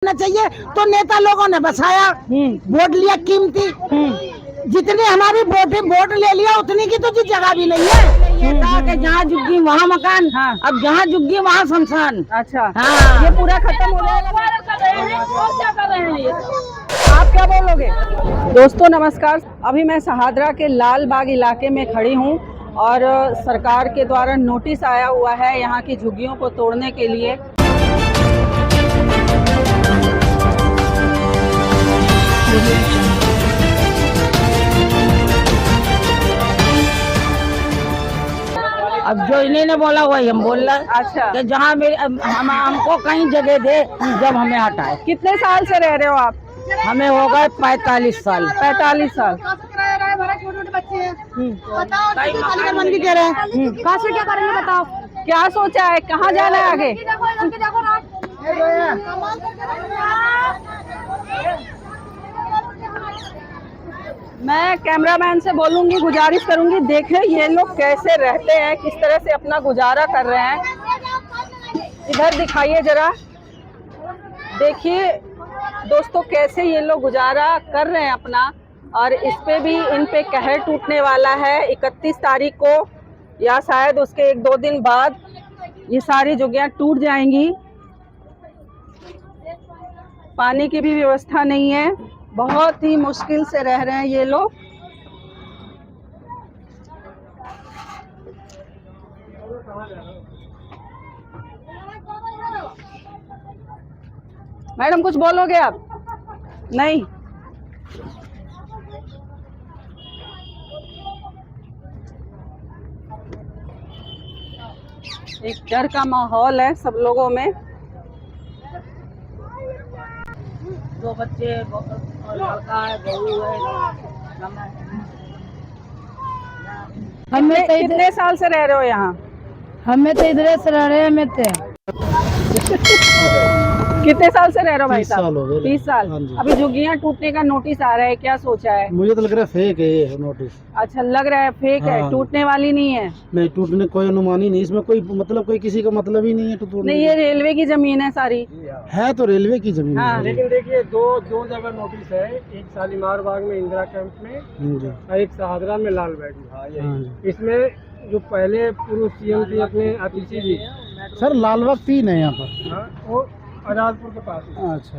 होना चाहिए। तो नेता लोगों ने बसाया, वोट लिया कीमती, जितने हमारी वोट ले लिया उतनी की तो जगह भी नहीं है। ये था कि जहाँ झुग्गी वहाँ मकान, हाँ। अब जहाँ झुग्गी वहाँ शमशान। अच्छा, हाँ। ये पूरा खत्म हो जाएगा। आप क्या बोलोगे? दोस्तों नमस्कार, अभी मैं शहादरा के लाल बाग इलाके में खड़ी हूँ और सरकार के द्वारा नोटिस आया हुआ है यहाँ की झुग्गियों को तोड़ने के लिए। अब जो इन्होंने बोला वही हम बोल रहे हैं। अच्छा, कि जहाँ हमको कहीं जगह दे, जब हमें हटाए। कितने साल से रह रहे हो आप? हमें हो गए 45 साल। 45 साल। बंदी कह रहे हैं, कहाँ से क्या करेंगे बताओ? क्या सोचा है, कहाँ जाना है आगे? मैं कैमरामैन से बोलूंगी, गुजारिश करूंगी, देखें ये लोग कैसे रहते हैं, किस तरह से अपना गुजारा कर रहे हैं। इधर दिखाइए जरा, देखिए दोस्तों कैसे ये लोग गुजारा कर रहे हैं अपना। और इस पे भी इन पे कहर टूटने वाला है 31 तारीख को, या शायद उसके 1-2 दिन बाद ये सारी झुग्गियां टूट जाएंगी। पानी की भी व्यवस्था नहीं है, बहुत ही मुश्किल से रह रहे हैं ये लोग। मैडम कुछ बोलोगे आप? नहीं, एक डर का माहौल है सब लोगों में। 2 बच्चे, लड़का है, बहू है। हमें कितने साल से रह रहे हो यहाँ? हमें तो इधर से रह रहे हैं। कितने साल से रह रहे हो भाई 30 साल हो गए। 30 साल। हाँ जी। अभी झुग्गियां टूटने का नोटिस आ रहा है, क्या सोचा है? मुझे तो लग रहा है फेक है ये नोटिस। अच्छा, लग रहा है फेक है, हाँ। टूटने वाली नहीं है। नहीं, टूटने कोई अनुमान ही नहीं, इसमें कोई मतलब कोई किसी का मतलब ही नहीं है टूटने। नहीं, ये रेलवे की जमीन है सारी। है तो रेलवे की जमीन हाँ। है। लेकिन देखिए दो जगह नोटिस है, एक शालीमार बाग में इंदिरा कैंप में हाँ जी। और एक शहादरा में लाल बाग में। हाँ जी। इसमें जो पहले पूर्व सीएम थे अपने आतिशी जी, सर लालबाग 3 है यहाँ पर। हाँ, वो आजादपुर के पास है। अच्छा,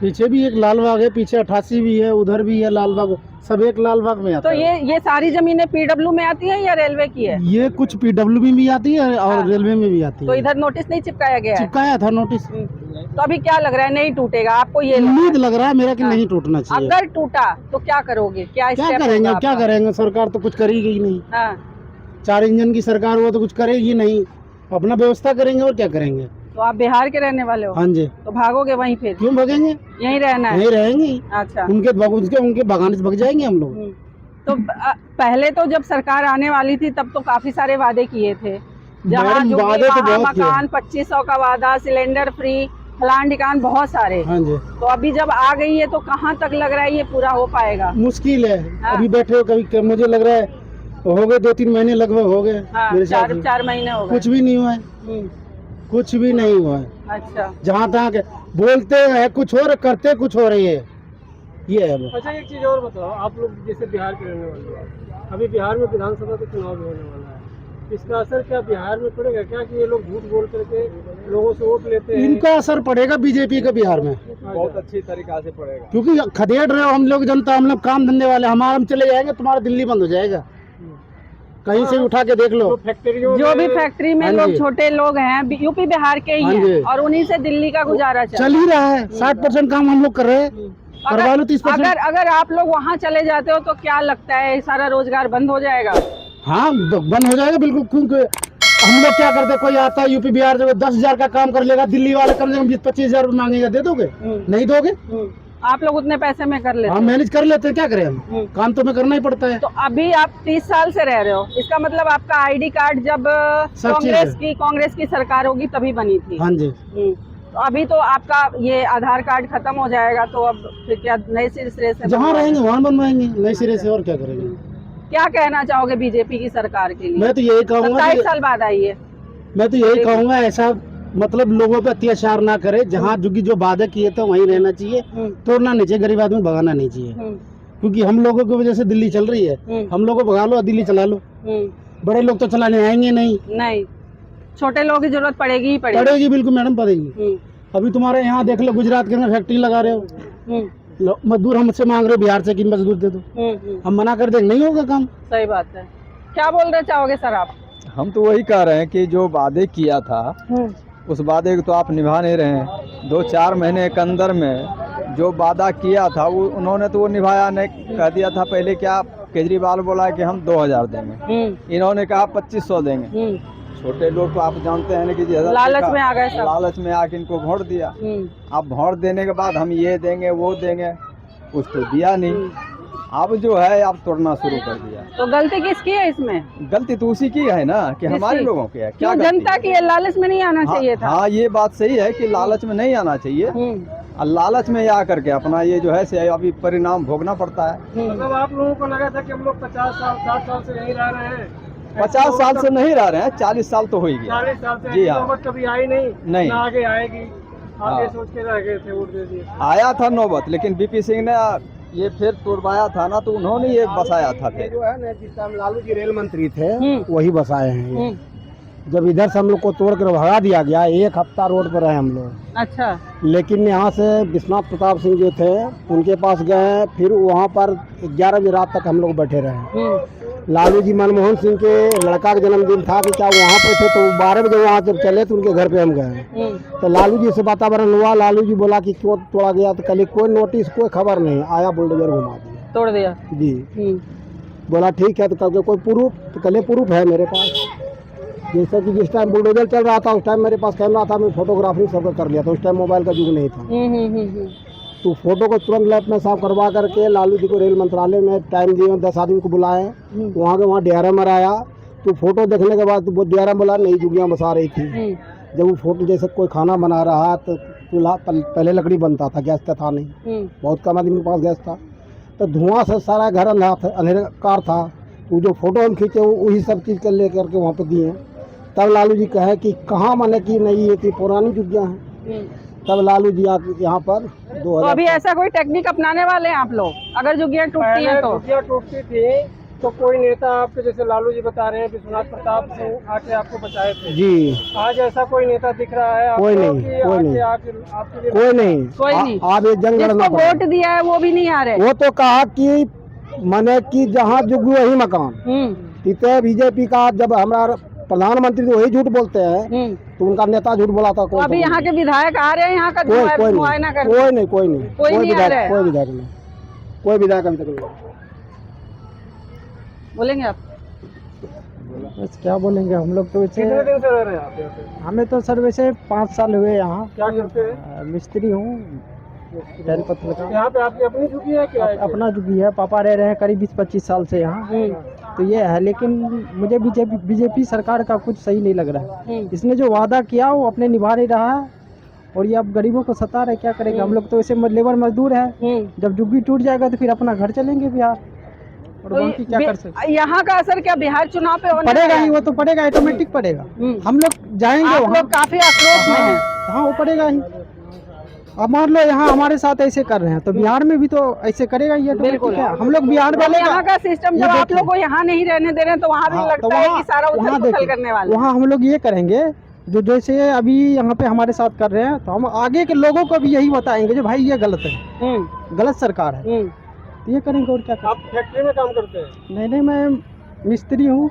पीछे भी एक लालबाग है, पीछे 88 भी है, उधर भी है लालबाग, सब एक लालबाग में आता तो है। ये सारी जमीनें पीडब्ल्यू में आती है या रेलवे की है? ये कुछ PWB में आती है और हाँ। रेलवे में भी आती तो है। इधर नोटिस नहीं चिपकाया गया है? चिपकाया था नोटिस। तो अभी क्या लग रहा है, नहीं टूटेगा आपको? ये उम्मीद लग रहा है मेरा कि हाँ। नहीं टूटना चाहिए। अगर टूटा तो क्या करोगे, क्या क्या स्टेप करेंगे, होगा क्या आपका? करेंगे, सरकार तो कुछ करेगी ही नहीं। हाँ। 4 इंजन की सरकार वो तो कुछ करेगी नहीं, अपना व्यवस्था करेंगे और क्या करेंगे। तो आप बिहार के रहने वाले हो? हाँ जी। तो भागोगे वहीं फिर? क्यों भागेंगे, यहीं रहना है? यहीं रहेंगे। अच्छा। उनके बगान से भाग जाएंगे हम लोग। तो पहले तो जब सरकार आने वाली थी तब तो काफी सारे वादे किए थे, जहाँ मैडम, झुग्गी वादे तो वहाँ बहुत किए। मकान, 2500 का वादा, सिलेंडर फ्री, फलान ढिकान, बहुत सारे। हाँ जी। तो अभी जब आ गई है तो कहाँ तक लग रहा है ये पूरा हो पाएगा? मुश्किल है। हाँ। अभी बैठे हो, कभी मुझे लग रहा है हो गए 2-3 महीने लगभग हो गए। हाँ, मेरे हिसाब से 4 महीने हो गए। कुछ भी नहीं हुआ है, हम्म, कुछ भी नहीं हुआ है। अच्छा। जहाँ तहाँ के बोलते हैं कुछ और, करते कुछ हो रही है, ये है वो। अच्छा, एक चीज और बताओ, आप लोग जैसे बिहार के रहने वाले हो, अभी बिहार में विधानसभा का चुनाव भी होने वाला है, इसका असर क्या बिहार में पड़ेगा क्या कि ये लोग झूठ बोल करके लोगों से वोट लेते हैं? इनका असर पड़ेगा बीजेपी का बिहार में, बहुत अच्छी तरीका से पड़ेगा। क्योंकि खदेड़ रहे हो हम लोग जनता, हम लोग काम धंधे वाले, हम चले जाएंगे, तुम्हारा दिल्ली बंद हो जाएगा, कहीं से उठा के देख लो। फैक्ट्रियों जो भी फैक्ट्री में हाँ लोग जी। छोटे लोग हैं, यूपी बिहार के ही हाँ हैं, जी। और उन्हीं से दिल्ली का गुजारा चल ही रहा है। 60% काम हम लोग कर रहे हैं, करवा लो 30%। अगर आप लोग वहाँ चले जाते हो तो क्या लगता है सारा रोजगार बंद हो जाएगा? हाँ, बंद हो जाएगा बिल्कुल, क्योंकि हम लोग क्या करते हैं, कोई आता है यूपी बिहार से 10,000 का काम कर लेगा, दिल्ली वाले कम से कम 20-25,000 रुपये मांगेगा, दे दोगे? नहीं दोगे। आप लोग उतने पैसे में कर लेते हम हो? मैनेज कर लेते हैं, क्या करें हम, काम तो हमें करना ही पड़ता है। तो अभी आप 30 साल से रह रहे हो, इसका मतलब आपका आईडी कार्ड जब सब चीज़ है। कांग्रेस की सरकार होगी तभी बनी थी। हाँ जी। तो अभी तो आपका ये आधार कार्ड खत्म हो जाएगा, तो अब फिर क्या नए सिरे से जहाँ रहेंगे वहाँ बनवाएंगे नए सिरे से, और क्या करेंगे। क्या कहना चाहोगे बीजेपी की सरकार के लिए? मैं तो यही कहूँगा 27 साल बाद आई है। मैं तो यही कहूँगा ऐसा मतलब लोगों पे अत्याचार ना करे, जहाँ जुगी जो वादे किए थे वहीं रहना चाहिए, तोड़ना नहीं चाहिए, गरीब आदमी भगाना नहीं चाहिए, क्योंकि हम लोगों की वजह से दिल्ली चल रही है। हम लोगों को भगा लो, दिल्ली चला लो, बड़े लोग तो चलाने आएंगे नहीं, छोटे लोगों की जरूरत पड़ेगी ही पड़ेगी, बिल्कुल मैडम पड़ेगी। अभी तुम्हारे यहाँ देख लो, गुजरात के अंदर फैक्ट्री लगा रहे हो, मजदूर हमसे मांग रहे हो बिहार से कि मजदूर दे दो, हम मना कर देंगे नहीं होगा काम। सही बात है। क्या बोलना चाहोगे सर आप? हम तो वही कह रहे हैं कि जो वादे किया था उस वादे को तो आप निभा नहीं रहे हैं। 2-4 महीने के अंदर में जो वादा किया था वो उन्होंने तो वो निभाया नहीं। कह दिया था पहले, क्या केजरीवाल बोला कि हम 2000 देंगे, इन्होंने कहा 2500 देंगे। छोटे लोग तो आप जानते हैं ना कि लालच में आ गए सब। लालच में आके इनको वोट दिया। अब वोट देने के बाद हम ये देंगे वो देंगे, कुछ तो दिया नहीं। अब जो है आप तोड़ना शुरू कर दिया। तो गलती किसकी है इसमें? गलती तो उसी की है ना कि हमारे लोगों की है। क्या जनता की है? लालच में नहीं आना चाहिए था। हाँ, ये बात सही है कि लालच में नहीं आना चाहिए। और लालच में आ करके अपना ये जो है से अभी परिणाम भोगना पड़ता है। मतलब आप लोगों को लगा था कि हम लोग 50 साल 60 साल से यहीं रह रहे हैं। 50 साल से नहीं रह रहे हैं, 40 साल तो हो ही गया। 40 साल से जी हाँ। नौबत कभी आई नहीं, ना आगे आएगी। आप हाँ। ये सोच के रह गए थे, वोट दे दिए। आया था नौबत, लेकिन बीपी सिंह ने ये फिर तोड़वाया था ना, तो उन्होंने ये बसाया था फिर। जो है ना, जिस टाइम लालू जी रेल मंत्री थे वही बसाए हैं ये। जब इधर से हम लोग को तोड़ कर भगा दिया गया, 1 हफ्ता रोड पर रहे हम लोग। अच्छा। लेकिन यहाँ से विश्वनाथ प्रताप सिंह जो थे उनके पास गए, फिर वहाँ पर 11 बजे रात तक हम लोग बैठे रहे। लालू जी मनमोहन सिंह के लड़का का जन्मदिन था कि क्या वहाँ पे थे, तो 12 बजे वहाँ जब चले तो उनके घर पे हम गए। तो लालू जी से वातावरण हुआ, लालू जी बोला कि क्यों तोड़ा गया, तो कल कोई नोटिस कोई खबर नहीं आया, बुलडोजर घुमा दिया, तोड़ दिया जी। बोला ठीक है, तो कल कोई प्रूफ, तो कल प्रूफ है मेरे पास। जैसे कि जिस टाइम बुलडोजर चल रहा था उस टाइम मेरे पास कैमरा था, मैं फोटोग्राफी सब कर लिया था। उस टाइम मोबाइल का युग नहीं था। तो फोटो को तुरंत लैब में साफ करवा करके लालू जी को रेल मंत्रालय में टाइम दिए, 10 आदमी को बुलाए, वहाँ के वहाँ DRM आया। तो फोटो देखने के बाद तो वो DRM बोला नई जुगियाँ बसा रही थी। जब वो फोटो जैसे कोई खाना बना रहा तो चूल्हा पहले लकड़ी बनता था, गैस तो था नहीं, बहुत कम आदमी के पास गैस था, तो धुआं से सारा घर अंधकार था। तो जो फोटो हम खींचे वही सब चीज़ कर ले करके वहाँ पे दिए। तब लालू जी कहे कि कहाँ मैंने की नहीं, ये थी पुरानी जुगियाँ हैं। तब लालू जी यहाँ पर 2000। तो अभी ऐसा कोई टेक्निक अपनाने वाले हैं आप लोग? अगर जुगियाँ टूटती हैं तो? जुगियाँ टूटती थी तो कोई नेता आपके, जैसे लालू जी बता रहे हैं, विश्वनाथ प्रताप सिंह आके आपको बचाए थे जी। आज ऐसा कोई नेता दिख रहा है आपको? कोई नहीं, कोई नहीं, कोई नहीं। आप ये जंग लड़ना जिसको वोट दिया है वो भी नहीं आ रहे। वो तो कहा कि मैंने कि जहाँ जुग वही मकान। इतने बीजेपी का जब हमारा प्रधानमंत्री तो वही झूठ बोलते हैं, तो उनका नेता झूठ बोला था। तो अभी यहाँ के विधायक आ रहे हैं यहाँ का मुआयना करने? कोई नहीं, कोई नहीं, कोई विधायक नहीं, कोई विधायक अभी तक नहीं। बोलेंगे आप? बस क्या बोलेंगे, हम लोग तो वैसे कितने दिन से रह रहे हैं आप यहाँ पे? हमें तो सर वैसे 5 साल हुए यहाँ। क्या करते हैं? मिस्त्री हूँ, टैल पत्थर का। यहाँ पे आपकी अपनी झुकी है क्या? अपना झुकी है, पापा रह रहे हैं करीब 20-25 साल से यहाँ, तो ये है। लेकिन मुझे बीजेपी सरकार का कुछ सही नहीं लग रहा है। इसने जो वादा किया वो अपने निभा नहीं रहा है, और ये अब गरीबों को सता रहे। क्या करेंगे हम लोग, तो ऐसे लेबर मजदूर है। जब जुग्गी टूट जाएगा तो फिर अपना घर चलेंगे बिहार, और तो बाकी क्या कर सकते। यहाँ का असर क्या बिहार चुनाव पे होने पड़ेगा ही, वो तो पड़ेगा, ऑटोमेटिक पड़ेगा। हम लोग जाएंगे आप वहाँ, लोग काफी आक्रोश में हैं। हाँ वो पड़ेगा ही। अब मान लो यहाँ हमारे साथ ऐसे कर रहे हैं तो बिहार में भी तो ऐसे करेगा ये। बिल्कुल है, हम लोग बिहार वाले यहाँ का सिस्टम जब आप लोग को यहाँ नहीं रहने दे रहे हैं तो वहाँ भी लगता है कि सारा उथल-पुथल करने वाले। वहाँ हम लोग ये करेंगे जो जैसे अभी यहाँ पे हमारे साथ कर रहे हैं, तो हम आगे के लोगों को भी यही बताएंगे जो भाई ये गलत है, गलत सरकार है, ये करेंगे। और क्या करें? आप फैक्ट्री में काम करते हैं? नहीं, मैं मिस्त्री हूँ।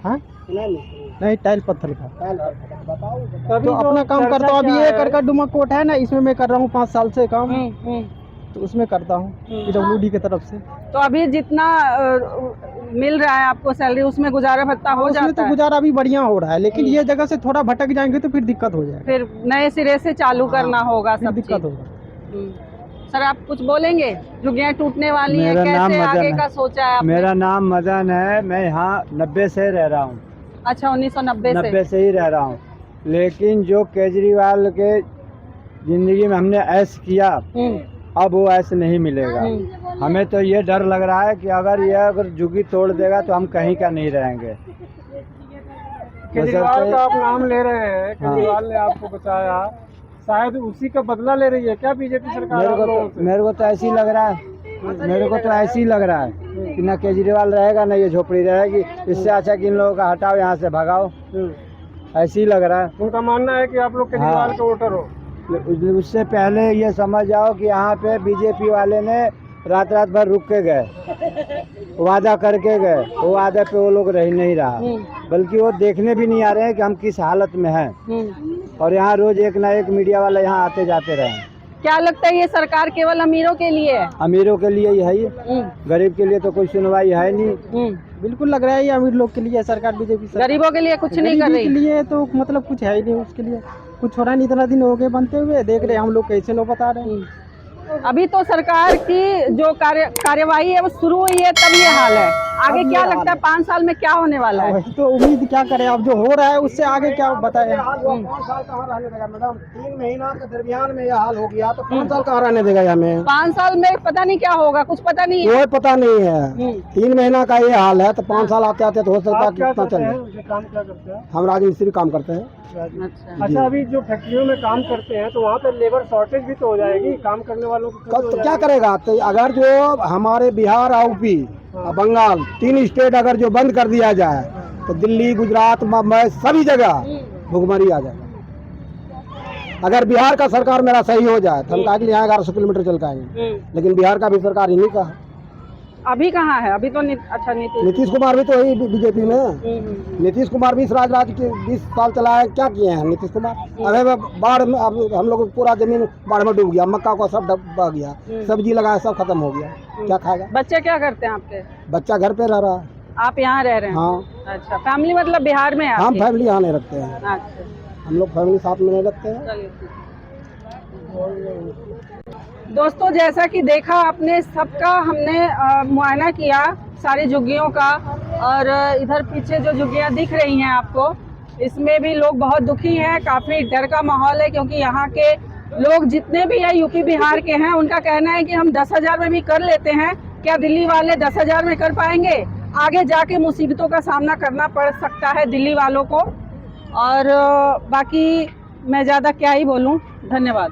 हाँ नहीं, टाइल पत्थर का। तो अपना काम करता हूँ। अभी ये करका डुमा कोट है ना, इसमें मैं कर रहा हूँ 5 साल से काम, तो उसमें करता हूँ PWD की तरफ से। तो अभी जितना मिल रहा है आपको सैलरी, उसमें गुजारा भत्ता हो जाता है? तो गुजारा भी बढ़िया हो रहा है, लेकिन ये जगह से थोड़ा भटक जाएंगे तो फिर दिक्कत हो जाएगी, फिर नए सिरे से चालू करना होगा, सब दिक्कत होगा। सर आप कुछ बोलेंगे? जुगियाँ टूटने वाली हैं, कैसे आगे का सोचा है आपने? मेरा नाम मदन है, मैं यहाँ 90 से रह रहा हूँ। अच्छा, 1990 से ही रह रहा हूँ। लेकिन जो केजरीवाल के जिंदगी में हमने ऐश किया, अब वो ऐसे नहीं मिलेगा। हमें तो ये डर लग रहा है कि अगर जुगी तोड़ देगा तो हम कहीं का नहीं रहेंगे। केजरीवाल का आप नाम ले रहे हैं, केजरीवाल ने आपको बचाया, शायद उसी का बदला ले रही है क्या बीजेपी सरकार आप लोगों से? मेरे को तो ऐसे ही लग रहा है, मेरे को तो ऐसे ही लग रहा है कि ना केजरीवाल रहेगा ना ये झोपड़ी रहेगी। इससे अच्छा कि इन लोगों का हटाओ, यहाँ से भगाओ, ऐसे ही लग रहा है। उनका मानना है कि आप लोग केजरीवाल का वोटर हो। उससे पहले ये समझ जाओ कि यहाँ पे बीजेपी वाले ने रात रात भर रुक के गए, वादा करके गए, वो वादे पे वो लोग रह नहीं रहा, बल्कि वो देखने भी नहीं आ रहे हैं कि हम किस हालत में हैं। और यहाँ रोज एक ना एक मीडिया वाला यहाँ आते जाते रहे। क्या लगता है ये सरकार केवल अमीरों के लिए है? अमीरों के लिए ही है ये, गरीब के लिए तो कोई सुनवाई है नहीं। बिल्कुल लग रहा है ये अमीर लोग के लिए सरकार, बीजेपी सरकार गरीबों के लिए कुछ नहीं कर गरीबी रही। के लिए तो मतलब कुछ है ही नहीं, उसके लिए कुछ हो रहा नहीं। इतना दिन हो गए बनते हुए, देख रहे हम लोग कैसे लोग बता रहे हैं। अभी तो सरकार की जो कार्यवाही है वो शुरू हुई है, तब ये हाल है। आगे क्या लगता है 5 साल में क्या होने वाला है? वही तो उम्मीद क्या करें, अब जो हो रहा है उससे आगे क्या बताएं। 5 साल कहाँ रहने देगा मैडम? 3 महीना के दरमियान में यह हाल हो गया तो 5 साल कहाँ रहने देगा हमें? 5 साल में पता नहीं क्या होगा, कुछ पता नहीं है। कोई पता नहीं है। 3 महीना का ये हाल है तो 5 साल आते आते तो हो सकता है आप क्या कितना करते चले। हैं? ये काम क्या करते हैं? हम राजमिस्त्री काम करते हैं। अच्छा, अभी जो फैक्ट्रियों में काम करते हैं तो वहाँ पे लेबर शॉर्टेज भी तो हो जाएगी, काम करने वालों को कमी हो तो क्या जाएगी। करेगा? तो अगर जो हमारे बिहार और यूपी बंगाल 3 स्टेट अगर जो बंद कर दिया जाए तो दिल्ली, गुजरात, मुंबई सभी जगह भुखमरी आ जाएगा। अगर बिहार का सरकार मेरा सही हो जाए तो हम कहा कि यहाँ 1100 किलोमीटर चल के आएंगे, लेकिन बिहार का भी सरकार इन्हीं का है। अभी कहाँ है? अभी तो अच्छा नीतीश कुमार भी तो वही बीजेपी में। नीतीश कुमार भी इस राज के 20 साल चलाए, क्या किए हैं नीतीश कुमार? अबे बाढ़ में अब हम लोग पूरा जमीन बाढ़ में डूब गया, मक्का को सब बह गया, सब्जी लगाया सब खत्म हो गया, क्या खाएगा? बच्चे क्या करते हैं आपके? बच्चा घर पे रह रहा है। आप यहाँ रह रहे हैं? हाँ। अच्छा, फैमिली मतलब बिहार में है हम आपकी? फैमिली यहाँ नहीं रखते हैं, अच्छा, हम लोग फैमिली साथ में नहीं रखते हैं। चलिए। दोस्तों, जैसा कि देखा आपने, सबका हमने मुआयना किया सारी झुग्गियों का, और इधर पीछे जो झुग्गियाँ दिख रही हैं आपको, इसमें भी लोग बहुत दुखी हैं। काफ़ी डर का माहौल है, क्योंकि यहाँ के लोग जितने भी हैं यूपी बिहार के हैं, उनका कहना है कि हम 10,000 में भी कर लेते हैं, क्या दिल्ली वाले 10,000 में कर पाएंगे? आगे जाके मुसीबतों का सामना करना पड़ सकता है दिल्ली वालों को। और बाकी मैं ज़्यादा क्या ही बोलूँ। धन्यवाद।